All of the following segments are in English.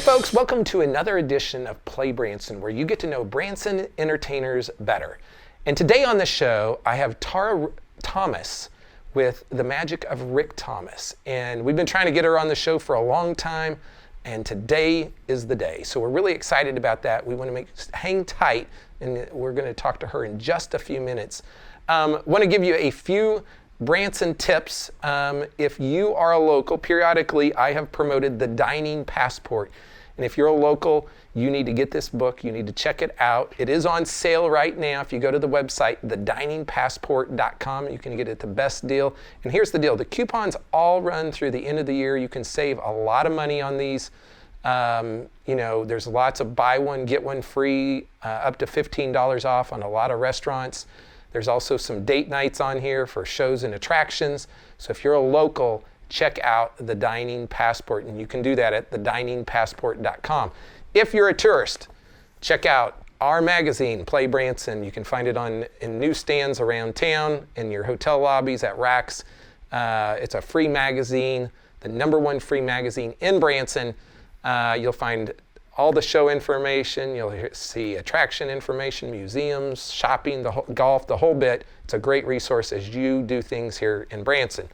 folks, welcome to another edition of PlayBranson, where you get to know Branson entertainers better. And today on the show, I have Tara Thomas with The Magic of Rick Thomas. And we've been trying to get her on the show for a long time, and today is the day. So we're really excited about that. We want to hang tight, and we're going to talk to her in just a few minutes. Want to give you a few Branson tips. If you are a local, periodically I have promoted the Dining Passport. And if you're a local, you need to get this book. You need to check it out. It is on sale right now. If you go to the website, thediningpassport.com, you can get it the best deal. And here's the deal. The coupons all run through the end of the year. You can save a lot of money on these. There's lots of buy one, get one free, up to $15 off on a lot of restaurants. There's also some date nights on here for shows and attractions. So if you're a local, check out the Dining Passport, and you can do that at thediningpassport.com. If you're a tourist, check out our magazine, PlayBranson. You can find it in newsstands around town, in your hotel lobbies, at racks. It's a free magazine, the #1 free magazine in Branson. You'll find all the show information. You'll see attraction information, museums, shopping, golf, the whole bit. It's a great resource as you do things here in Branson.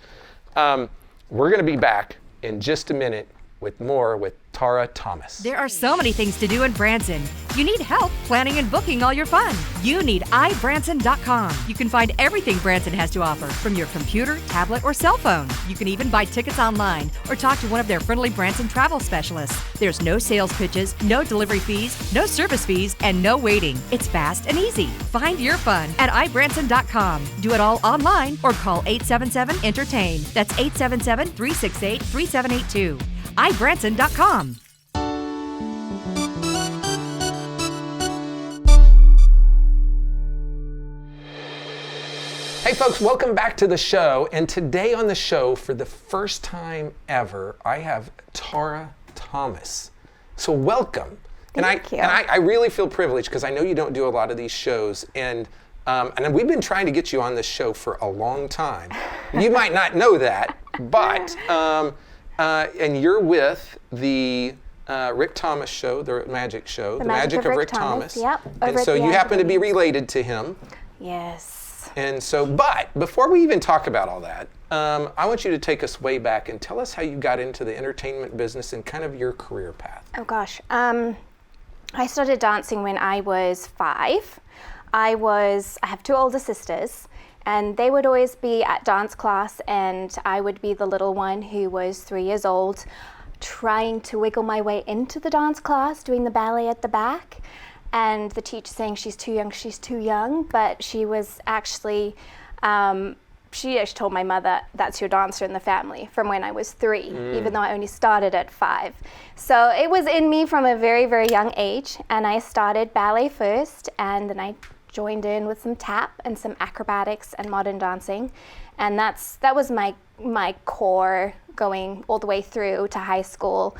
We're going to be back in just a minute with more with Tara Thomas. There are so many things to do in Branson. You need help planning and booking all your fun. You need iBranson.com. You can find everything Branson has to offer from your computer, tablet, or cell phone. You can even buy tickets online or talk to one of their friendly Branson travel specialists. There's no sales pitches, no delivery fees, no service fees, and no waiting. It's fast and easy. Find your fun at iBranson.com. Do it all online or call 877-ENTERTAIN. That's 877-368-3782. iBranson.com. Hey folks, welcome back to the show. And today on the show, for the first time ever, I have Tara Thomas. So welcome. Thank you. And I really feel privileged because I know you don't do a lot of these shows. And we've been trying to get you on this show for a long time. You might not know that, but and you're with the Rick Thomas show, the Magic show, the Magic of Rick Thomas. Yep. And so you happen to be related to him. Yes. And so, but before we even talk about all that, I want you to take us way back and tell us how you got into the entertainment business and kind of your career path. Oh gosh. I started dancing when I was 5. I have 2 older sisters, and they would always be at dance class, and I would be the little one who was 3 years old, trying to wiggle my way into the dance class, doing the ballet at the back. And the teacher saying she's too young, but she was actually, she actually told my mother, that's your dancer in the family, from when I was 3, even though I only started at 5. So it was in me from a very, very young age, and I started ballet first, and then I joined in with some tap and some acrobatics and modern dancing, and that was my core going all the way through to high school.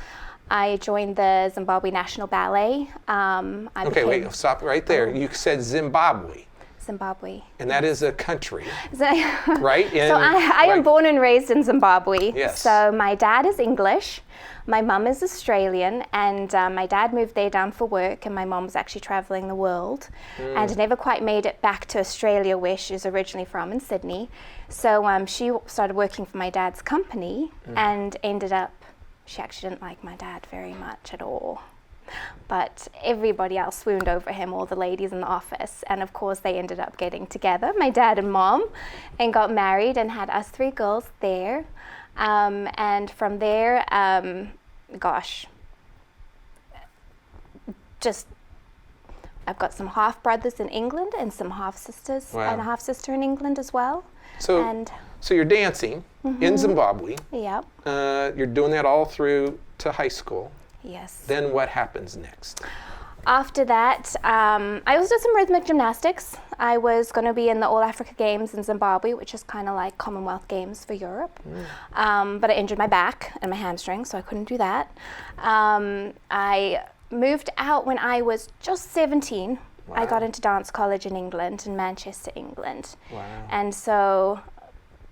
I joined the Zimbabwe National Ballet. Wait, stop right there. You said Zimbabwe. Zimbabwe. And that is a country, right? I am born and raised in Zimbabwe. Yes. So my dad is English, my mum is Australian, and my dad moved there down for work, and my mum was actually traveling the world and never quite made it back to Australia, where she was originally from, in Sydney. So she started working for my dad's company and ended up, she actually didn't like my dad very much at all. But everybody else swooned over him, all the ladies in the office. And of course, they ended up getting together, my dad and mom, and got married and had us 3 girls there. And from there, I've got some half brothers in England and some half sisters and a half sister in England as well. So you're dancing in Zimbabwe. Yep. You're doing that all through to high school. Yes. Then what happens next? After that, I also did some rhythmic gymnastics. I was going to be in the All Africa Games in Zimbabwe, which is kind of like Commonwealth Games for Europe. But I injured my back and my hamstring, so I couldn't do that. I moved out when I was just 17. I got into dance college in England, in Manchester, England. Wow. And so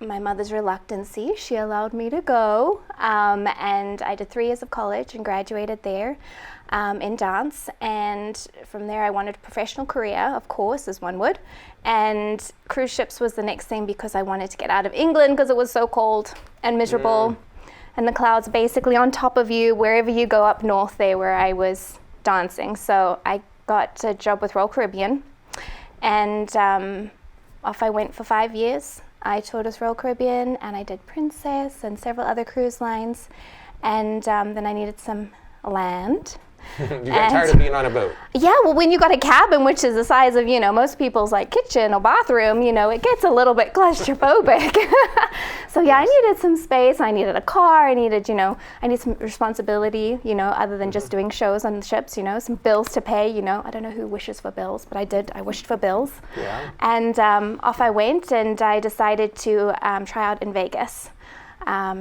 my mother's reluctancy, she allowed me to go, and I did 3 years of college and graduated there in dance. And from there I wanted a professional career, of course, as one would, and cruise ships was the next thing because I wanted to get out of England because it was so cold and miserable, and the clouds basically on top of you wherever you go up north there where I was dancing. So I got a job with Royal Caribbean, and off I went for 5 years. I toured with Royal Caribbean, and I did Princess and several other cruise lines, and then I needed some land. You got tired of being on a boat. Yeah, well, when you got a cabin, which is the size of, most people's like kitchen or bathroom, it gets a little bit claustrophobic. So yeah, I needed some space. I needed a car. I needed, I need some responsibility, other than just doing shows on the ships, some bills to pay, I don't know who wishes for bills, but I did. I wished for bills. Yeah. And off I went, and I decided to try out in Vegas.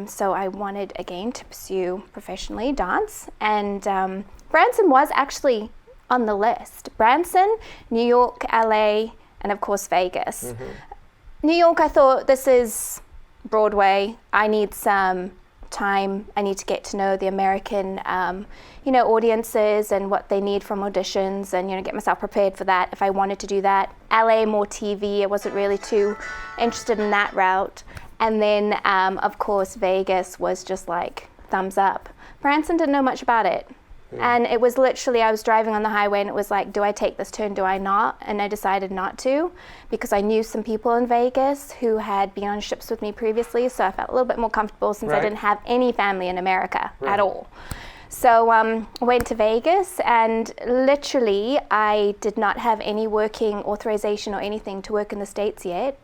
So I wanted, again, to pursue professionally dance, and Branson was actually on the list. Branson, New York, LA, and of course Vegas. New York, I thought, this is Broadway. I need some time. I need to get to know the American, audiences and what they need from auditions, and get myself prepared for that if I wanted to do that. LA, more TV. I wasn't really too interested in that route. And then, of course, Vegas was just like thumbs up. Branson didn't know much about it. And it was literally, I was driving on the highway and it was like, do I take this turn, do I not? And I decided not to, because I knew some people in Vegas who had been on ships with me previously, so I felt a little bit more comfortable since I didn't have any family in America at all. So I went to Vegas, and literally I did not have any working authorization or anything to work in the States yet.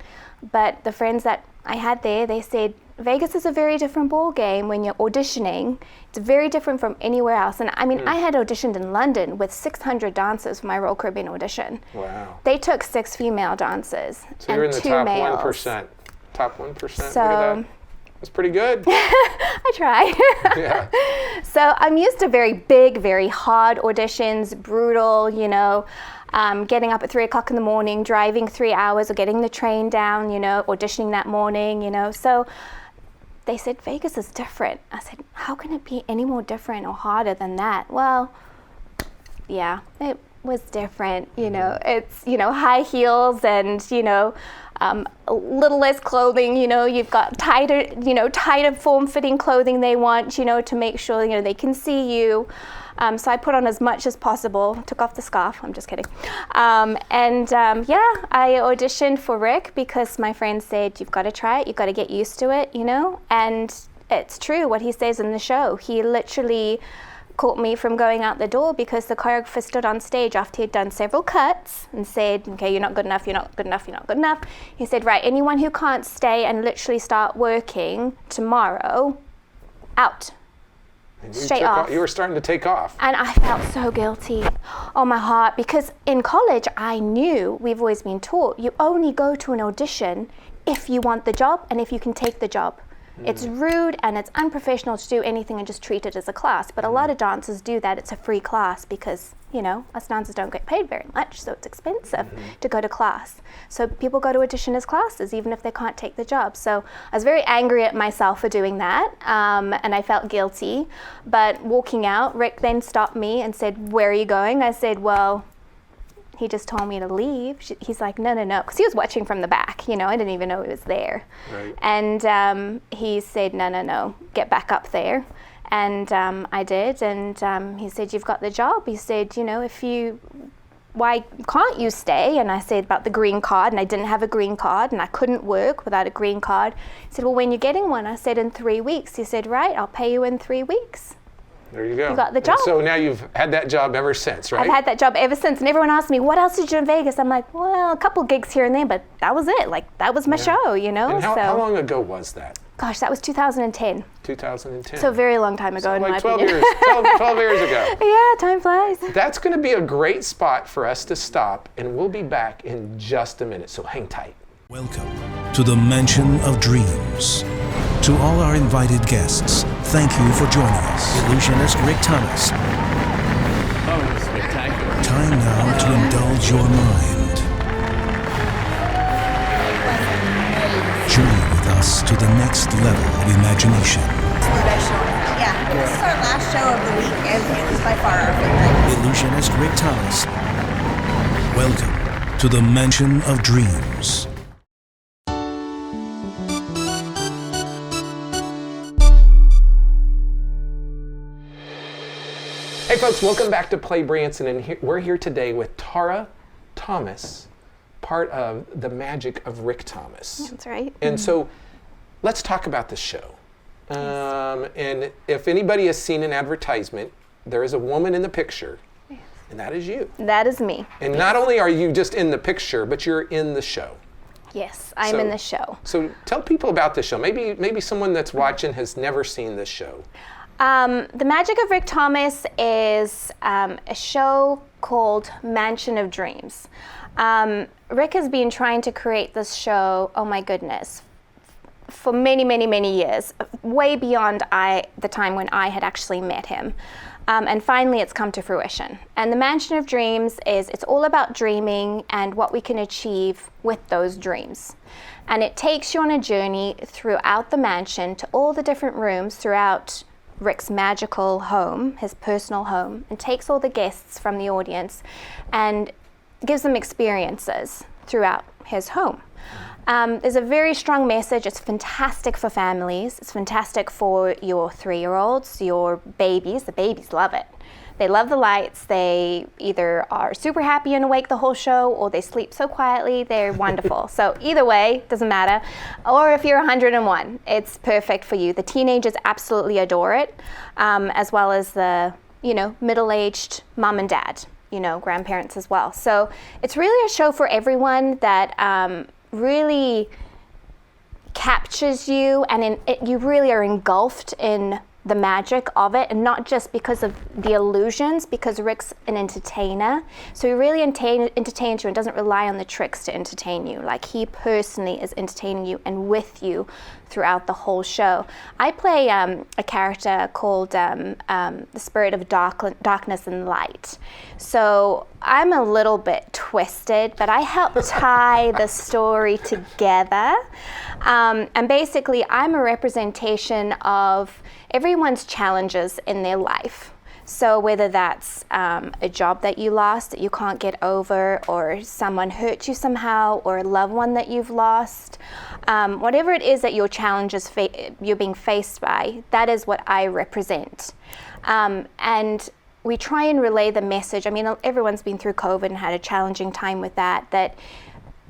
But the friends that I had there, they said, Vegas is a very different ball game when you're auditioning. It's very different from anywhere else. And I mean, I had auditioned in London with 600 dancers for my Royal Caribbean audition. Wow. They took 6 female dancers so and you're in the 2 top males. 1%. Top 1%. So look at that. That's pretty good. I try. Yeah. So I'm used to very big, very hard auditions, brutal, getting up at 3 o'clock in the morning, driving 3 hours or getting the train down, auditioning that morning, So they said, Vegas is different. I said, how can it be any more different or harder than that? Well, yeah, it was different. It's, high heels and, a little less clothing, you've got tighter form-fitting clothing they want, to make sure, they can see you. So I put on as much as possible, took off the scarf, I'm just kidding. I auditioned for Rick because my friend said, you've got to try it, you've got to get used to it, and it's true what he says in the show. He literally caught me from going out the door because the choreographer stood on stage after he'd done several cuts and said, okay, you're not good enough, you're not good enough, you're not good enough. He said, right, anyone who can't stay and literally start working tomorrow, out. Straight off. You were starting to take off. And I felt so guilty. Oh, my heart. Because in college, I knew, we've always been taught, you only go to an audition if you want the job and if you can take the job. It's rude and it's unprofessional to do anything and just treat it as a class. But a lot of dancers do that. It's a free class because, us dancers don't get paid very much, so it's expensive to go to class. So people go to audition as classes, even if they can't take the job. So I was very angry at myself for doing that, and I felt guilty. But walking out, Rick then stopped me and said, where are you going? I said, well, he just told me to leave. He's like, no, because he was watching from the back, I didn't even know he was there. Right. And he said, no, get back up there. And I did, and he said, you've got the job. He said, why can't you stay? And I said about the green card, and I didn't have a green card, and I couldn't work without a green card. He said, well, when you're getting one? I said, in 3 weeks. He said, right, I'll pay you in 3 weeks. There you go. You got the job. And so now you've had that job ever since, right? I've had that job ever since. And everyone asked me, what else did you do in Vegas? I'm like, well, a couple gigs here and there, but that was it. Like, that was my show, And how long ago was that? Gosh, that was 2010. 2010. So a very long time ago, in my 12 opinion. years, 12 years ago. Yeah, time flies. That's going to be a great spot for us to stop, and we'll be back in just a minute, so hang tight. Welcome to the Mansion of Dreams. To all our invited guests, thank you for joining us. Illusionist Rick Thomas. Oh, spectacular. Time now to indulge your mind. Journey with us to the next level of imagination. Yeah, this is our last show of the week, and it was by far our favorite. Illusionist Rick Thomas. Welcome to the Mansion of Dreams. Hey folks, welcome back to PlayBranson, and we're here today with Tara Thomas, part of the magic of Rick Thomas. That's right. And so, let's talk about the show. And if anybody has seen an advertisement, there is a woman in the picture, and that is you. That is me. And not only are you just in the picture, but you're in the show. Yes, I'm in the show. So tell people about the show. Maybe someone that's watching has never seen this show. The Magic of Rick Thomas is a show called Mansion of Dreams. Rick has been trying to create this show, oh my goodness, for many, many, many years, way beyond the time when I had actually met him. And finally it's come to fruition. And the Mansion of Dreams it's all about dreaming and what we can achieve with those dreams. And it takes you on a journey throughout the mansion to all the different rooms throughout Rick's magical home, his personal home, and takes all the guests from the audience and gives them experiences throughout his home. There's a very strong message. It's fantastic for families. It's fantastic for your 3-year-olds, your babies. The babies love it. They love the lights. They either are super happy and awake the whole show, or they sleep so quietly. They're wonderful. So either way, doesn't matter. Or if you're 101, it's perfect for you. The teenagers absolutely adore it, as well as the middle-aged mom and dad, grandparents as well. So it's really a show for everyone that really captures you, and you really are engulfed in the magic of it, and not just because of the illusions, because Rick's an entertainer. So he really entertains you and doesn't rely on the tricks to entertain you. Like, he personally is entertaining you and with you throughout the whole show. I play a character called the Spirit of Darkness and Light. So I'm a little bit twisted, but I help tie the story together. And basically, I'm a representation of everyone's challenges in their life. So whether that's a job that you lost that you can't get over, or someone hurt you somehow, or a loved one that you've lost, whatever it is that your challenges you're being faced by, that is what I represent. And we try and relay the message. I mean, everyone's been through COVID and had a challenging time with that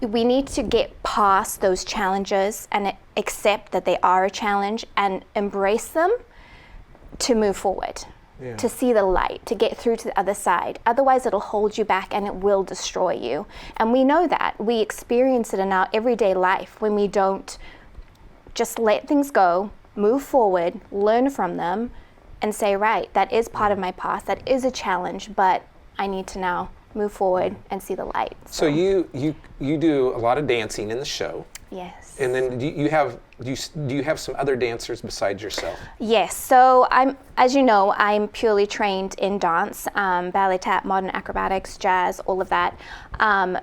we need to get past those challenges and accept that they are a challenge and embrace them to move forward, to see the light, to get through to the other side. Otherwise, it'll hold you back and it will destroy you. And we know that. We experience it in our everyday life when we don't just let things go, move forward, learn from them, and say, right, that is part of my past, that is a challenge, but I need to now move forward and see the light. So you do a lot of dancing in the show. Yes. And then do you have some other dancers besides yourself? Yes. So as you know, I'm purely trained in dance, ballet, tap, modern acrobatics, jazz, all of that.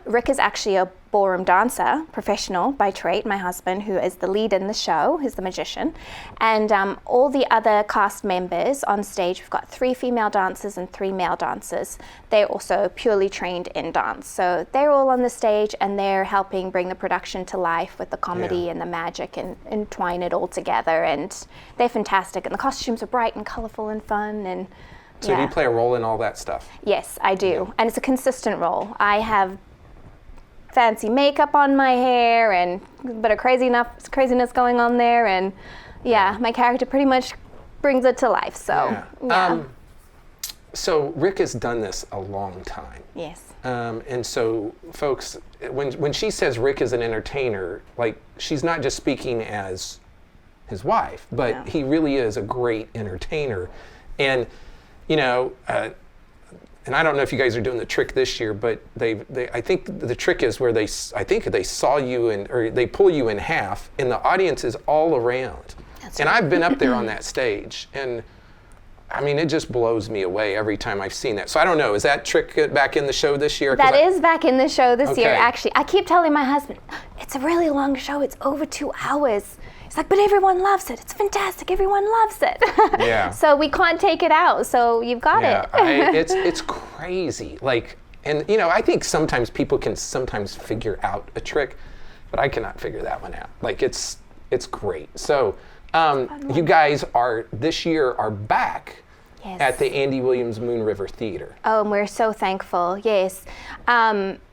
Rick is actually a ballroom dancer, professional by trade, my husband, who is the lead in the show, who's the magician. And all the other cast members on stage, we've got 3 female dancers and 3 male dancers. They're also purely trained in dance. So they're all on the stage and they're helping bring the production to life with the comedy and the magic and entwine it all together. And they're fantastic. And the costumes are bright and colorful and fun. And so do you play a role in all that stuff? Yes, I do. Yeah. And it's a consistent role. I have fancy makeup on my hair and a bit of craziness going on there, and my character pretty much brings it to life. So so Rick has done this a long time. Yes. And so folks, when she says Rick is an entertainer, like, she's not just speaking as his wife, but he really is a great entertainer. And and I don't know if you guys are doing the trick this year, but I think the trick is where they saw you or they pull you in half, and the audience is all around. That's and right. I've been up there on that stage, and I mean, it just blows me away every time I've seen that. So I don't know, is that trick back in the show this year? That is back in the show this year, Okay. actually. I keep telling my husband, it's a really long show. It's over 2 hours. He's like, but everyone loves it. It's fantastic. Everyone loves it. Yeah. So we can't take it out. So you've got it. It's crazy. Like, and you know, I think sometimes people can sometimes figure out a trick, but I cannot figure that one out. Like, it's great. So you guys this year are back Yes. at the Andy Williams Moon River Theater. Oh, and we're so thankful. Yes.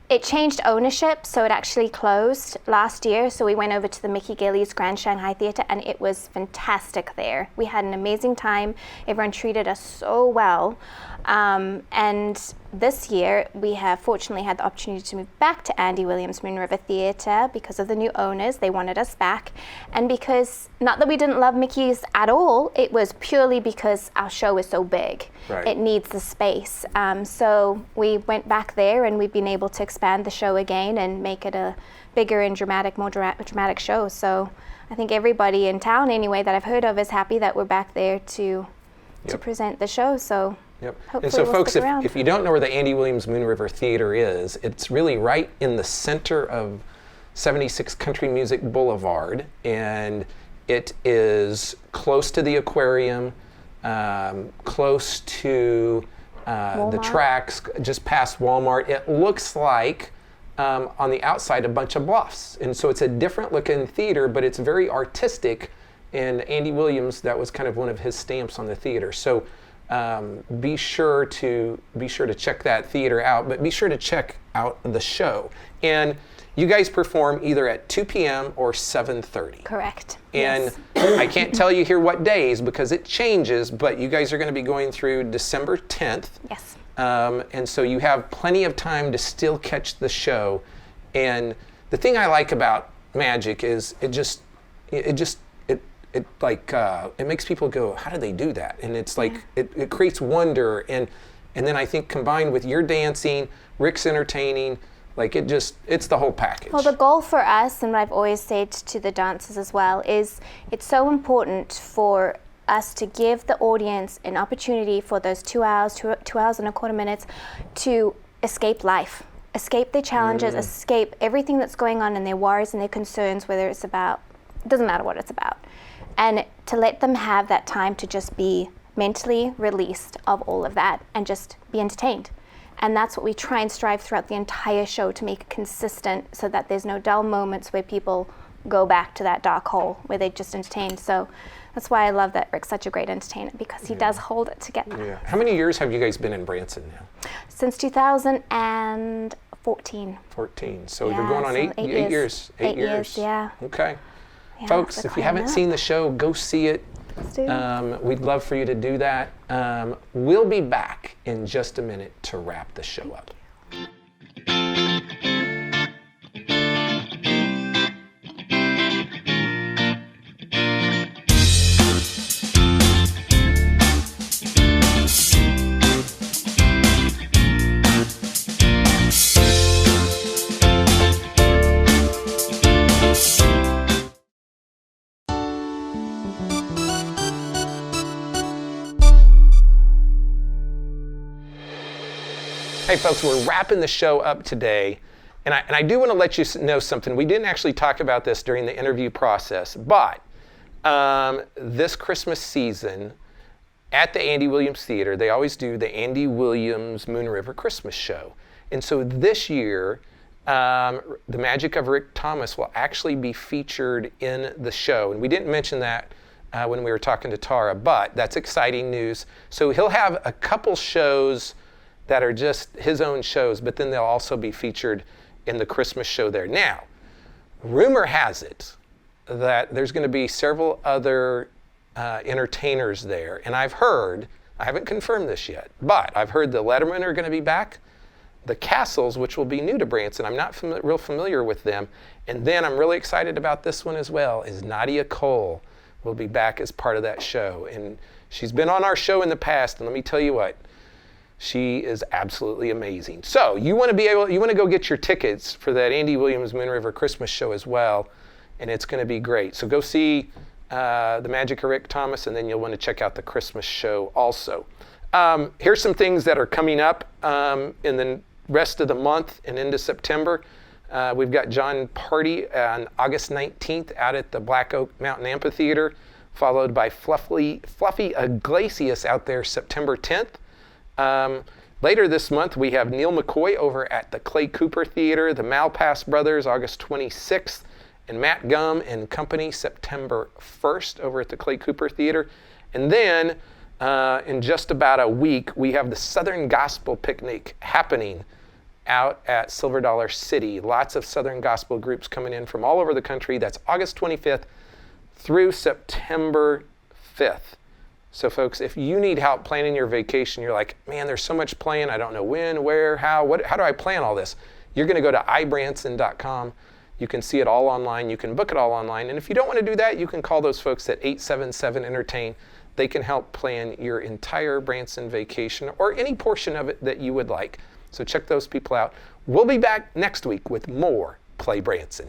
It changed ownership, so it actually closed last year. So we went over to the Mickey Gillies Grand Shanghai Theater, and it was fantastic there. We had an amazing time. Everyone treated us so well. And this year, we have fortunately had the opportunity to move back to Andy Williams Moon River Theater because of the new owners. They wanted us back. And because, not that we didn't love Mickey's at all, it was purely because our show is so big. Right. It needs the space. So we went back there, and we've been able to expand the show again and make it a bigger and more dramatic show. So I think everybody in town, anyway, that I've heard of is happy that we're back there to present the show. So Yep. hopefully And so, we'll folks, stick around. if you don't know where the Andy Williams Moon River Theater is, it's really right in the center of 76 Country Music Boulevard, and it is close to the aquarium, close to the Walmart. tracks, just past Walmart. It looks like on the outside a bunch of bluffs, and so it's a different looking theater, but it's very artistic. And Andy Williams, that was kind of one of his stamps on the theater. So be sure to check that theater out, but be sure to check out the show. And you guys perform either at 2 p.m. or 7:30. Correct. And Yes. I can't tell you here what days because it changes, but you guys are going to be going through December 10th. Yes. And so you have plenty of time to still catch the show. And the thing I like about magic is it makes people go, how do they do that? And it's like it creates wonder, and then I think combined with your dancing, Rick's entertaining, like it's the whole package. Well, the goal for us, and what I've always said to the dancers as well, is it's so important for us to give the audience an opportunity for those 2 hours, 2 hours and a quarter minutes to escape life, escape their challenges, escape everything that's going on in their worries and their concerns, whether it's about, it doesn't matter what it's about. And to let them have that time to just be mentally released of all of that and just be entertained. And that's what we try and strive throughout the entire show, to make it consistent so that there's no dull moments where people go back to that dark hole where they just entertained. So that's why I love that Rick's such a great entertainer, because he does hold it together. Yeah. How many years have you guys been in Branson now? Since 2014. 14. So Yeah, you're going on so 8 years. 8 years, yeah. Okay. Yeah, Folks, it's if you quite haven't enough. seen the show, go see it. Let's do it. We'd love for you to do that. We'll be back in just a minute to wrap the show up. Hey folks, we're wrapping the show up today, and I do want to let you know something. We didn't actually talk about this during the interview process, but this Christmas season at the Andy Williams Theater, they always do the Andy Williams Moon River Christmas Show. And so this year, the magic of Rick Thomas will actually be featured in the show. And we didn't mention that when we were talking to Tara, but that's exciting news. So he'll have a couple shows that are just his own shows, but then they'll also be featured in the Christmas show there. Now, rumor has it that there's going to be several other entertainers there, and I've heard, I haven't confirmed this yet, but I've heard the Letterman are going to be back, the Castles, which will be new to Branson. I'm not real familiar with them, and then I'm really excited about this one as well, is Nadia Cole will be back as part of that show, and she's been on our show in the past, and let me tell you what, she is absolutely amazing. So you want to go get your tickets for that Andy Williams Moon River Christmas show as well, and it's going to be great. So go see The Magic of Rick Thomas, and then you'll want to check out the Christmas show also. Here's some things that are coming up in the rest of the month and into September. We've got John Party on August 19th out at the Black Oak Mountain Amphitheater, followed by Fluffy Iglesias out there September 10th. Later this month, we have Neil McCoy over at the Clay Cooper Theater, the Malpass Brothers, August 26th, and Matt Gum and Company, September 1st, over at the Clay Cooper Theater. And then, in just about a week, we have the Southern Gospel Picnic happening out at Silver Dollar City. Lots of Southern Gospel groups coming in from all over the country. That's August 25th through September 5th. So folks, if you need help planning your vacation, you're like, man, there's so much planned. I don't know when, where, how do I plan all this? You're going to go to ibranson.com. You can see it all online. You can book it all online. And if you don't want to do that, you can call those folks at 877-ENTERTAIN. They can help plan your entire Branson vacation or any portion of it that you would like. So check those people out. We'll be back next week with more Play Branson.